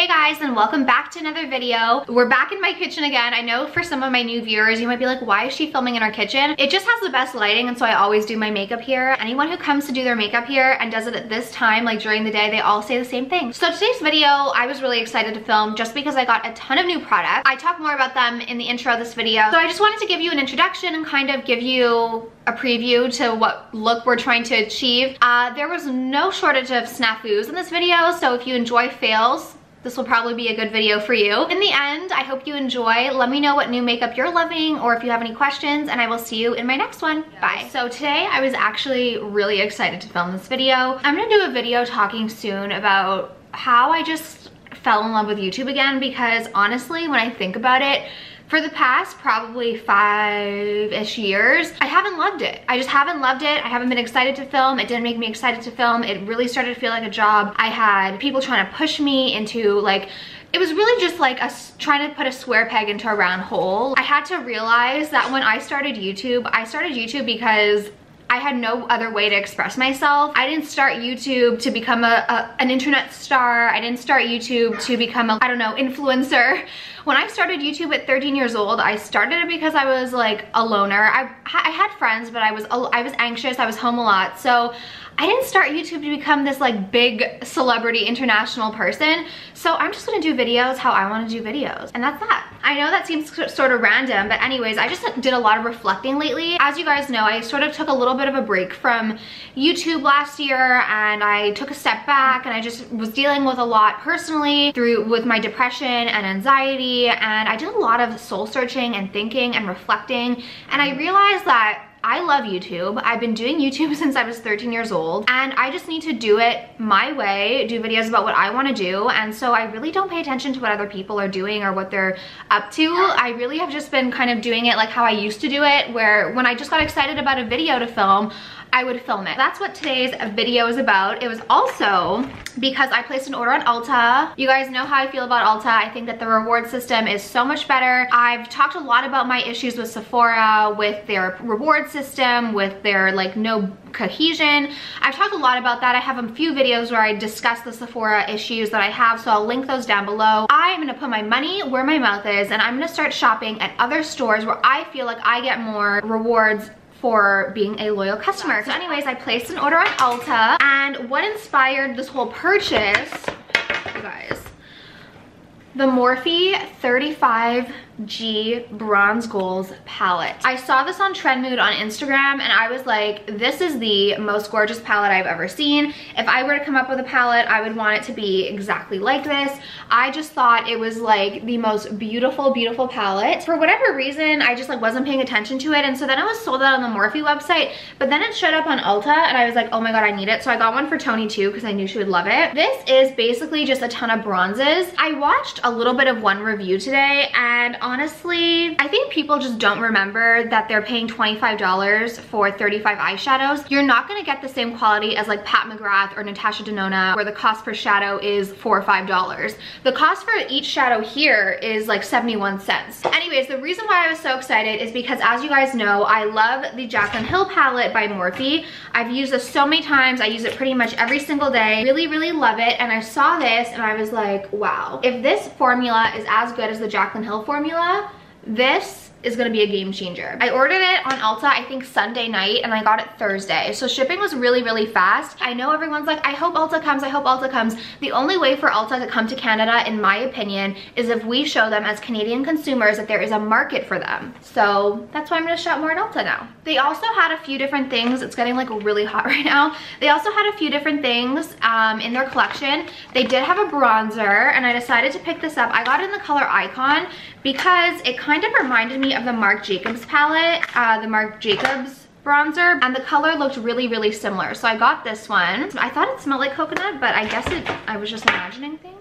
Hey guys, and welcome back to another video. We're back in my kitchen again. I know for some of my new viewers, you might be like, why is she filming in our kitchen? It just has the best lighting, and so I always do my makeup here. Anyone who comes to do their makeup here and does it at this time, like during the day, they all say the same thing. So today's video, I was really excited to film just because I got a ton of new products. I talk more about them in the intro of this video. So I just wanted to give you an introduction and kind of give you a preview to what look we're trying to achieve. There was no shortage of snafus in this video, so if you enjoy fails, this will probably be a good video for you. In the end, I hope you enjoy. Let me know what new makeup you're loving or if you have any questions, and I will see you in my next one. Bye. So today I was actually really excited to film this video. I'm gonna do a video talking soon about how I just fell in love with YouTube again, because honestly, when I think about it, for the past probably 5-ish years, I haven't loved it. I just haven't loved it. I haven't been excited to film. It didn't make me excited to film. It really started to feel like a job. I had people trying to push me into like, it was really just like trying to put a square peg into a round hole. I had to realize that when I started YouTube because I had no other way to express myself. I didn't start YouTube to become an internet star. I didn't start YouTube to become a, I don't know, influencer. When I started YouTube at 13 years old, I started it because I was like a loner. I had friends, but I was anxious. I was home a lot. So I didn't start YouTube to become this like big celebrity international person. So I'm just gonna do videos how I wanna do videos. And that's that. I know that seems sort of random, but anyways, I just did a lot of reflecting lately. As you guys know, I sort of took a little bit of a break from YouTube last year, and I took a step back, and I just was dealing with a lot personally with my depression and anxiety, and I did a lot of soul searching and thinking and reflecting, and I realized that I love YouTube. I've been doing YouTube since I was 13 years old, and I just need to do it my way, do videos about what I want to do, and so I really don't pay attention to what other people are doing or what they're up to. I really have just been kind of doing it like how I used to do it, where when I just got excited about a video to film, I would film it. That's what today's video is about. It was also because I placed an order on Ulta. You guys know how I feel about Ulta. I think that the reward system is so much better. I've talked a lot about my issues with Sephora, with their reward system, with their like no cohesion. I've talked a lot about that. I have a few videos where I discuss the Sephora issues that I have, so I'll link those down below. I'm gonna put my money where my mouth is, and I'm gonna start shopping at other stores where I feel like I get more rewards for being a loyal customer. So anyways, I placed an order on Ulta, and what inspired this whole purchase, you guys, the Morphe 35G Bronze Goals palette. I saw this on Trendmood on Instagram, and I was like, this is the most gorgeous palette I've ever seen. If I were to come up with a palette, I would want it to be exactly like this. I just thought it was like the most beautiful, beautiful palette. For whatever reason, I just like wasn't paying attention to it, and so then it was sold out on the Morphe website, but then it showed up on Ulta, and I was like, oh my god, I need it. So I got one for Tony too, because I knew she would love it. This is basically just a ton of bronzes. I watched a little bit of one review today, and honestly, I think people just don't remember that they're paying $25 for 35 eyeshadows. You're not gonna get the same quality as like Pat McGrath or Natasha Denona, where the cost per shadow is $4 or $5. The cost for each shadow here is like 71 cents. Anyways, the reason why I was so excited is because, as you guys know, I love the Jaclyn Hill palette by Morphe. I've used this so many times. I use it pretty much every single day. Really, really love it. And I saw this and I was like, wow, if this formula is as good as the Jaclyn Hill formula, this is gonna be a game changer. I ordered it on Ulta, I think Sunday night, and I got it Thursday. So shipping was really, really fast. I know everyone's like, I hope Ulta comes, I hope Ulta comes. The only way for Ulta to come to Canada, in my opinion, is if we show them as Canadian consumers that there is a market for them. So that's why I'm gonna shop more at Ulta now. They also had a few different things. It's getting like really hot right now. They also had a few different things in their collection. They did have a bronzer, and I decided to pick this up. I got it in the color Icon because it kind of reminded me of the Marc Jacobs palette, the Marc Jacobs bronzer, and the color looked really, really similar. So I got this one. I thought it smelled like coconut, but I guess I was just imagining things.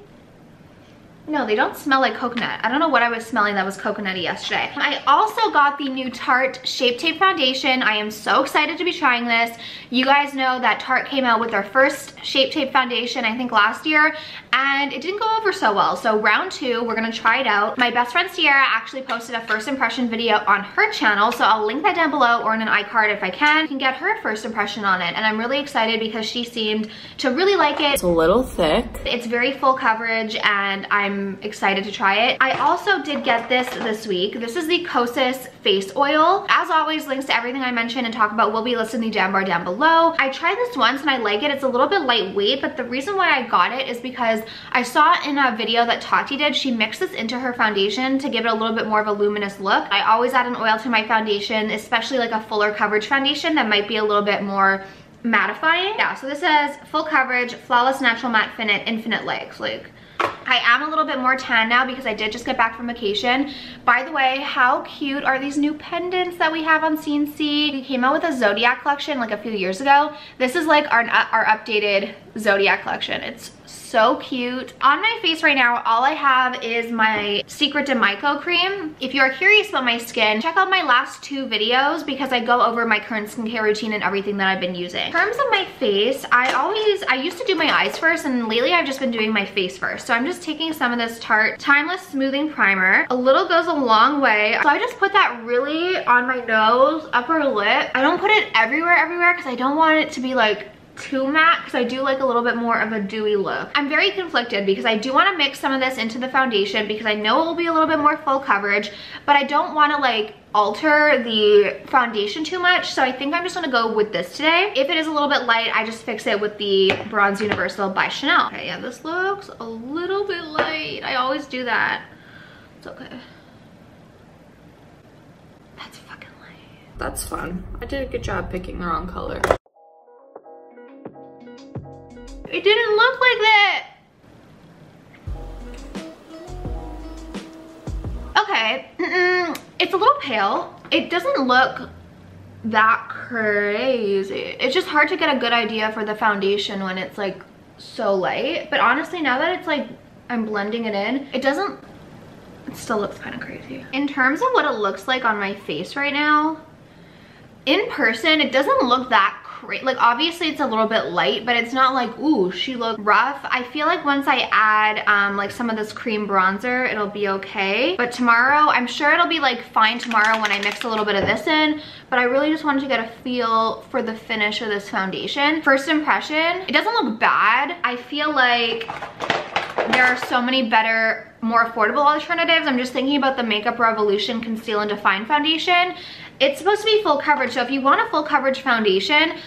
No, they don't smell like coconut. I don't know what I was smelling that was coconutty yesterday. I also got the new Tarte Shape Tape Foundation. I am so excited to be trying this. You guys know that Tarte came out with their first Shape Tape Foundation, I think last year, and it didn't go over so well. So round 2, we're gonna try it out. My best friend Sierra actually posted a first impression video on her channel, so I'll link that down below or in an iCard if I can. You can get her first impression on it, and I'm really excited because she seemed to really like it. It's a little thick. It's very full coverage, and I'm excited to try it. I also did get this week. This is the Kosas face oil. As always, links to everything I mentioned and talk about will be listed in the down bar down below. I tried this once and I like it. It's a little bit lightweight, but the reason why I got it is because I saw in a video that Tati did, she mixed this into her foundation to give it a little bit more of a luminous look. I always add an oil to my foundation, especially like a fuller coverage foundation that might be a little bit more mattifying. Yeah, so this says full coverage, flawless natural matte finish, infinite legs. Like, I am a little bit more tan now because I did just get back from vacation. By the way, how cute are these new pendants that we have on CNC? We came out with a Zodiac collection like a few years ago. This is like our updated Zodiac collection. It's so cute. On my face right now, all I have is my Secret de Myco cream. If you're curious about my skin, check out my last 2 videos because I go over my current skincare routine and everything that I've been using. In terms of my face, I used to do my eyes first, and lately I've just been doing my face first. So I'm just taking some of this Tarte Timeless Smoothing Primer. A little goes a long way. So I just put that really on my nose, upper lip. I don't put it everywhere because I don't want it to be like too matte, because I do like a little bit more of a dewy look. I'm very conflicted because I do want to mix some of this into the foundation because I know it will be a little bit more full coverage, but I don't want to like alter the foundation too much. So I think I'm just gonna go with this today. If it is a little bit light, I just fix it with the Bronze Universal by Chanel. Okay, yeah, this looks a little bit light. I always do that. It's okay. That's fucking light. That's fun. I did a good job picking the wrong color. It didn't look like that. Okay, it's a little pale. It doesn't look that crazy. It's just hard to get a good idea for the foundation when it's like so light. But honestly, now that it's like I'm blending it in, it still looks kind of crazy. In terms of what it looks like on my face right now, in person, it doesn't look that great. Like, obviously it's a little bit light, but it's not like, ooh, she looked rough. I feel like once I add like some of this cream bronzer, it'll be okay. But tomorrow, I'm sure it'll be like fine tomorrow when I mix a little bit of this in. But I really just wanted to get a feel for the finish of this foundation. First impression, it doesn't look bad. I feel like there are so many better, more affordable alternatives. I'm just thinking about the Makeup Revolution Conceal and Define Foundation. It's supposed to be full coverage, so if you want a full coverage foundation,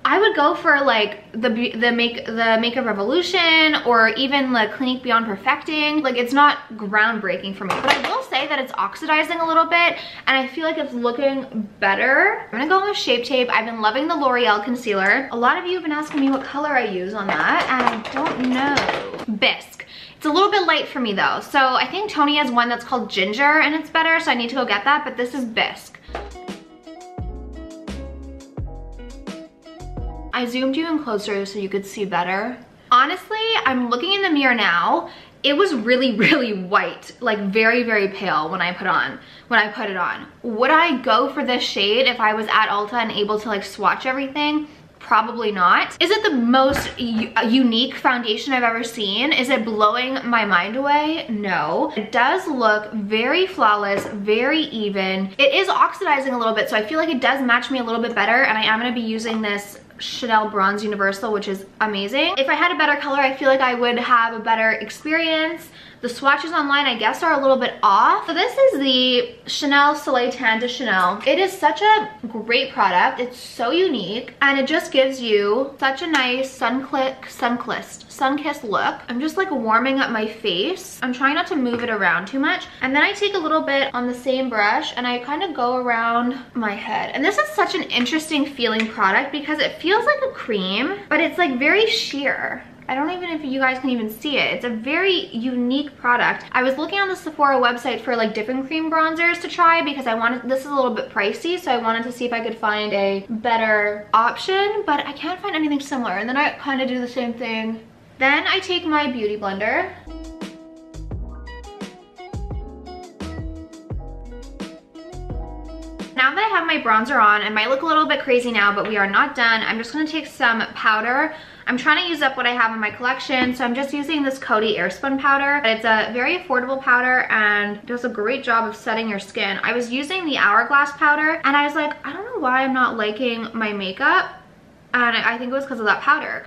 I would go for like the Makeup Revolution or even the Clinique Beyond Perfecting. Like, it's not groundbreaking for me, but I will say that it's oxidizing a little bit and I feel like it's looking better. I'm gonna go with Shape Tape. I've been loving the L'Oreal concealer. A lot of you have been asking me what color I use on that, and I don't know. Bisque. It's a little bit light for me though. So I think Tony has one that's called Ginger and it's better, so I need to go get that, but this is Bisque. I zoomed you in closer so you could see better. Honestly, I'm looking in the mirror now. It was really, really white, like very, very pale when I put it on. Would I go for this shade if I was at Ulta and able to like swatch everything? Probably not. Is it the most unique foundation I've ever seen? Is it blowing my mind away? No. It does look very flawless, very even. It is oxidizing a little bit, so I feel like it does match me a little bit better, and I am gonna be using this Chanel Bronze Universal, which is amazing. If I had a better color, I feel like I would have a better experience. The swatches online, I guess, are a little bit off. So this is the Chanel Soleil Tan de Chanel. It is such a great product. It's so unique, and it just gives you such a nice sun-kissed look. I'm just like warming up my face. I'm trying not to move it around too much. And then I take a little bit on the same brush and I kind of go around my head. And this is such an interesting feeling product because it feels like a cream, but it's like very sheer. I don't even know if you guys can even see it. It's a very unique product. I was looking on the Sephora website for like different cream bronzers to try because this is a little bit pricey, so I wanted to see if I could find a better option, but I can't find anything similar. And then I kind of do the same thing. Then I take my beauty blender Now that I have my bronzer on, it might look a little bit crazy now, but we are not done. I'm just gonna take some powder. I'm trying to use up what I have in my collection, so I'm just using this Coty Airspun powder. It's a very affordable powder and does a great job of setting your skin. I was using the Hourglass powder, and I was like, I don't know why I'm not liking my makeup, and I think it was because of that powder.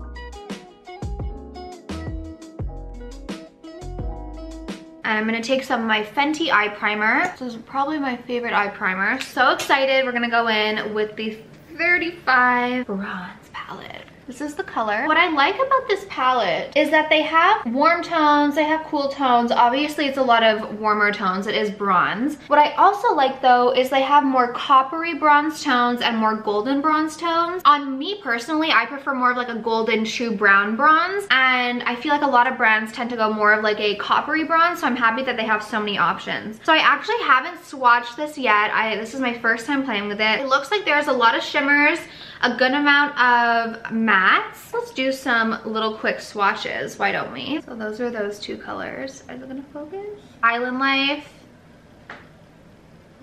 And I'm gonna take some of my Fenty eye primer. This is probably my favorite eye primer. So excited. We're gonna go in with the 35 Bronze palette. This is the color. What I like about this palette is that they have warm tones, they have cool tones. Obviously, it's a lot of warmer tones. It is bronze. What I also like, though, is they have more coppery bronze tones and more golden bronze tones. On me personally, I prefer more of like a golden true brown bronze, and I feel like a lot of brands tend to go more of like a coppery bronze, so I'm happy that they have so many options. So I actually haven't swatched this yet. This is my first time playing with it. It looks like there's a lot of shimmers, a good amount of mattes. Let's do some little quick swatches, why don't we? So those are those two colors. Is it gonna focus? Island Life,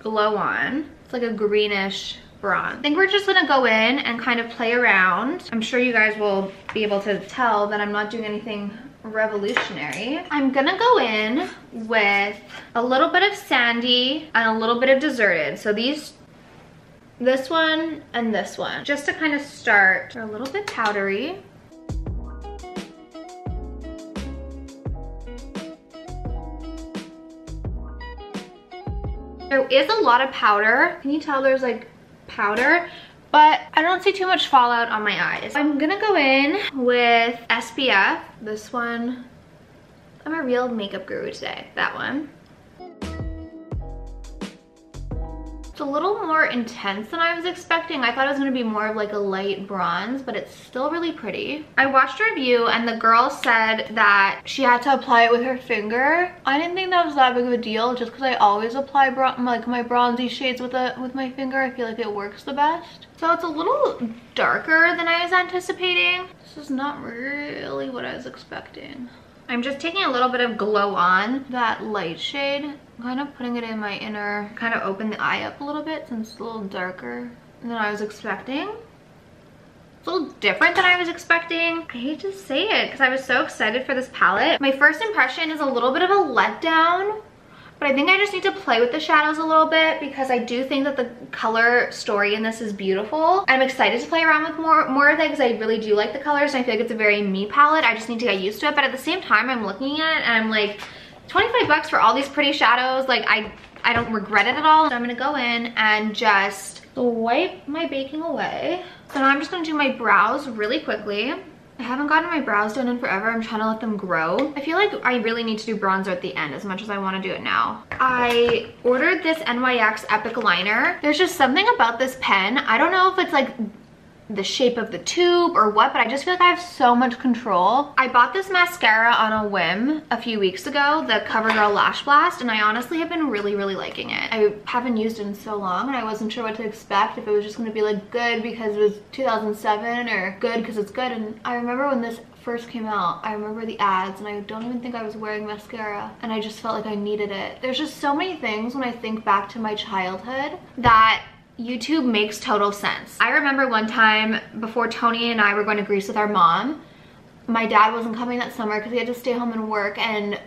Glow On. It's like a greenish bronze. I think we're just gonna go in and kind of play around. I'm sure you guys will be able to tell that I'm not doing anything revolutionary. I'm gonna go in with a little bit of Sandy and a little bit of Deserted. So this one and this one, just to kind of start. They're a little bit powdery. There is a lot of powder. Can you tell there's like powder? But I don't see too much fallout on my eyes. I'm gonna go in with SPF. This one, I'm a real makeup guru today, that one. It's a little more intense than I was expecting. I thought it was gonna be more of like a light bronze, but it's still really pretty. I watched a review and the girl said that she had to apply it with her finger. I didn't think that was that big of a deal, just because I always apply like my bronzy shades with my finger. I feel like it works the best. So it's a little darker than I was anticipating. This is not really what I was expecting. I'm just taking a little bit of Glow On, that light shade, kind of putting it in my inner, kind of open the eye up a little bit since it's a little darker than I was expecting. It's a little different than I was expecting. I hate to say it because I was so excited for this palette. My first impression is a little bit of a letdown, but I think I just need to play with the shadows a little bit because I do think that the color story in this is beautiful. I'm excited to play around with more of it because I really do like the colors, and I feel like it's a very me palette. I just need to get used to it, but at the same time, I'm looking at it and I'm like, 25 bucks for all these pretty shadows. Like, I don't regret it at all. So I'm gonna go in and just wipe my baking away. So now I'm just gonna do my brows really quickly. I haven't gotten my brows done in forever. I'm trying to let them grow. I feel like I really need to do bronzer at the end as much as I want to do it now. I ordered this NYX Epic Liner. There's just something about this pen. I don't know if it's like the shape of the tube or what, but I just feel like I have so much control. I bought this mascara on a whim a few weeks ago, the CoverGirl Lash Blast, and I honestly have been really, really liking it. I haven't used it in so long and I wasn't sure what to expect, if it was just gonna be like good because it was 2007 or good because it's good. And I remember when this first came out, I remember the ads and I don't even think I was wearing mascara, and I just felt like I needed it. There's just so many things when I think back to my childhood that YouTube makes total sense. I remember one time before Tony and I were going to Greece with our mom, my dad wasn't coming that summer because he had to stay home and work, and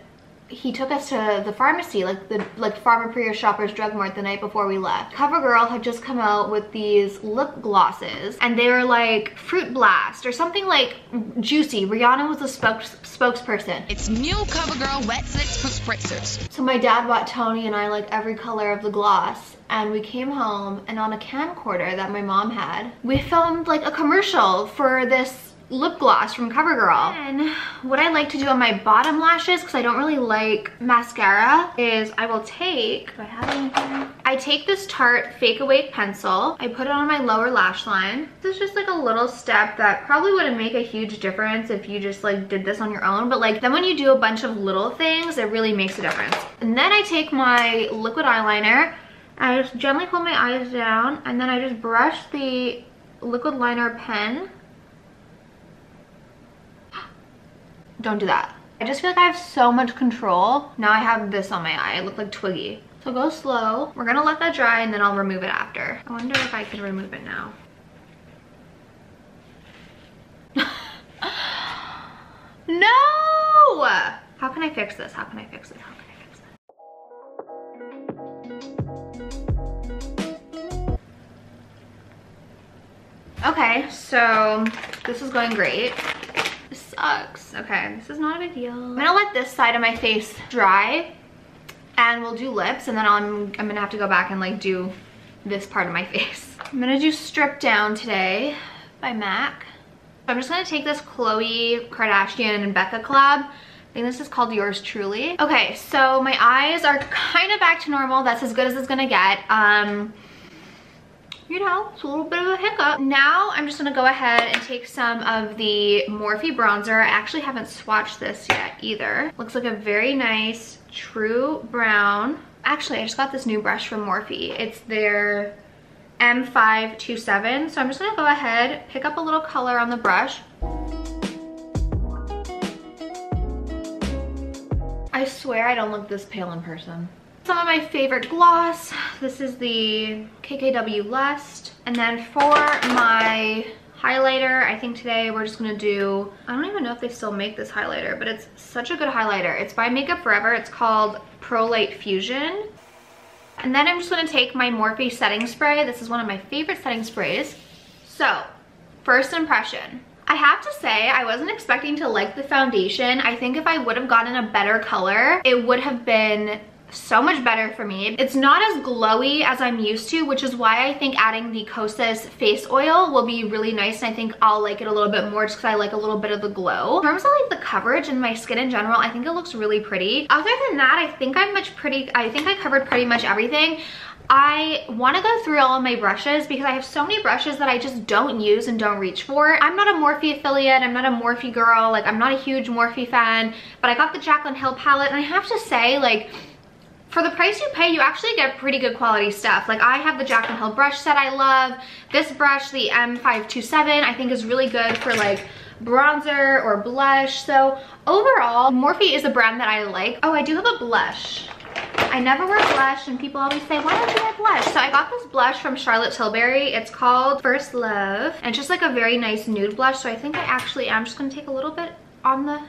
he took us to the pharmacy, like Farmer Prior Shoppers Drug Mart, the night before we left. CoverGirl had just come out with these lip glosses and they were like Fruit Blast or something like juicy. Rihanna was a spokesperson. It's new CoverGirl Wet Lips for Spritzers. So my dad bought Tony and I like every color of the gloss, and we came home and on a camcorder that my mom had, we filmed like a commercial for this lip gloss from CoverGirl. And what I like to do on my bottom lashes, because I don't really like mascara, is I will take, do I have anything? I take this Tarte Fake Awake pencil, I put it on my lower lash line. This is just like a little step that probably wouldn't make a huge difference if you just like did this on your own, but like then when you do a bunch of little things, it really makes a difference. And then I take my liquid eyeliner, I just gently pull my eyes down, and then I just brush the liquid liner pen. Don't do that. I just feel like I have so much control. Now I have this on my eye. I look like Twiggy. So go slow. We're gonna let that dry and then I'll remove it after. I wonder if I can remove it now. No! How can I fix this? How can I fix this? How can I fix this? Okay, so this is going great. This sucks. Okay, this is not a big deal. I'm gonna let this side of my face dry and we'll do lips, and then I'm gonna have to go back and like do this part of my face. I'm gonna do Strip Down today by MAC. I'm just gonna take this Khloe Kardashian and Becca collab. I think this is called Yours Truly. Okay, so my eyes are kind of back to normal. That's as good as it's gonna get. You know, it's a little bit of a hiccup. Now I'm just gonna go ahead and take some of the Morphe bronzer. I actually haven't swatched this yet either. Looks like a very nice true brown. Actually, I just got this new brush from Morphe. It's their M527. So I'm just gonna go ahead, pick up a little color on the brush. I swear I don't look this pale in person. Some of my favorite gloss. This is the KKW Lust. And then for my highlighter, I think today we're just gonna do, I don't even know if they still make this highlighter, but it's such a good highlighter. It's by Makeup Forever. It's called Pro Light Fusion. And then I'm just gonna take my Morphe setting spray. This is one of my favorite setting sprays. So, first impression. I have to say, I wasn't expecting to like the foundation. I think if I would have gotten a better color, it would have been so much better for me. It's not as glowy as I'm used to, which is why I think adding the Kosas face oil will be really nice, and I think I'll like it a little bit more just because I like a little bit of the glow. In terms of like the coverage and my skin in general, I think it looks really pretty. Other than that, I think I covered pretty much everything. I want to go through all of my brushes because I have so many brushes that I just don't use and don't reach for. I'm not a Morphe affiliate, I'm not a Morphe girl, like I'm not a huge Morphe fan, but I got the Jaclyn Hill palette, and I have to say, like, for the price you pay, you actually get pretty good quality stuff. Like, I have the Jaclyn Hill brush set I love. This brush, the M527, I think is really good for like bronzer or blush. So overall, Morphe is a brand that I like. Oh, I do have a blush. I never wear blush, and people always say, why don't you wear blush? So I got this blush from Charlotte Tilbury. It's called First Love, and it's just like a very nice nude blush. So I think I actually am just gonna take a little bit on the...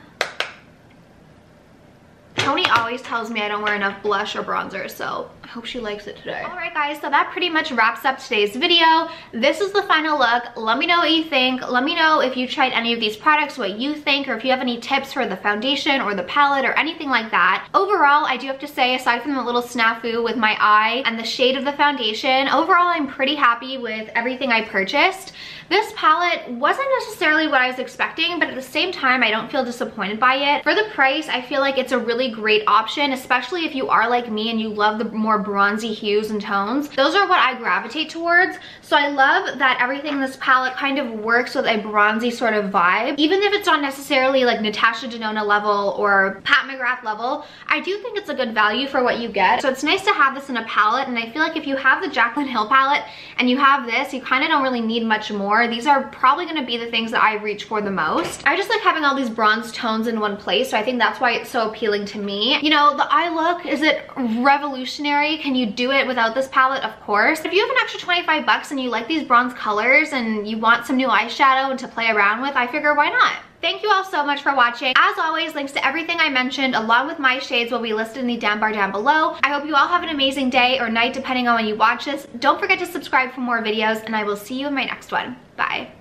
Tony always tells me I don't wear enough blush or bronzer, so I hope she likes it today. All right, guys, so that pretty much wraps up today's video. This is the final look. Let me know what you think. Let me know if you tried any of these products, what you think, or if you have any tips for the foundation or the palette or anything like that. Overall, I do have to say, aside from the little snafu with my eye and the shade of the foundation, overall, I'm pretty happy with everything I purchased. This palette wasn't necessarily what I was expecting, but at the same time, I don't feel disappointed by it. For the price, I feel like it's a really great option, especially if you are like me and you love the more bronzy hues and tones. Those are what I gravitate towards. So I love that everything in this palette kind of works with a bronzy sort of vibe. Even if it's not necessarily like Natasha Denona level or Pat McGrath level, I do think it's a good value for what you get. So it's nice to have this in a palette, and I feel like if you have the Jaclyn Hill palette and you have this, you kind of don't really need much more. These are probably going to be the things that I reach for the most. I just like having all these bronze tones in one place, so I think that's why it's so appealing to me. You know, the eye look, is it revolutionary? Can you do it without this palette? Of course. If you have an extra 25 bucks and you like these bronze colors and you want some new eyeshadow and to play around with, I figure why not? Thank you all so much for watching. As always, links to everything I mentioned along with my shades will be listed in the down bar down below. I hope you all have an amazing day or night depending on when you watch this. Don't forget to subscribe for more videos, and I will see you in my next one. Bye.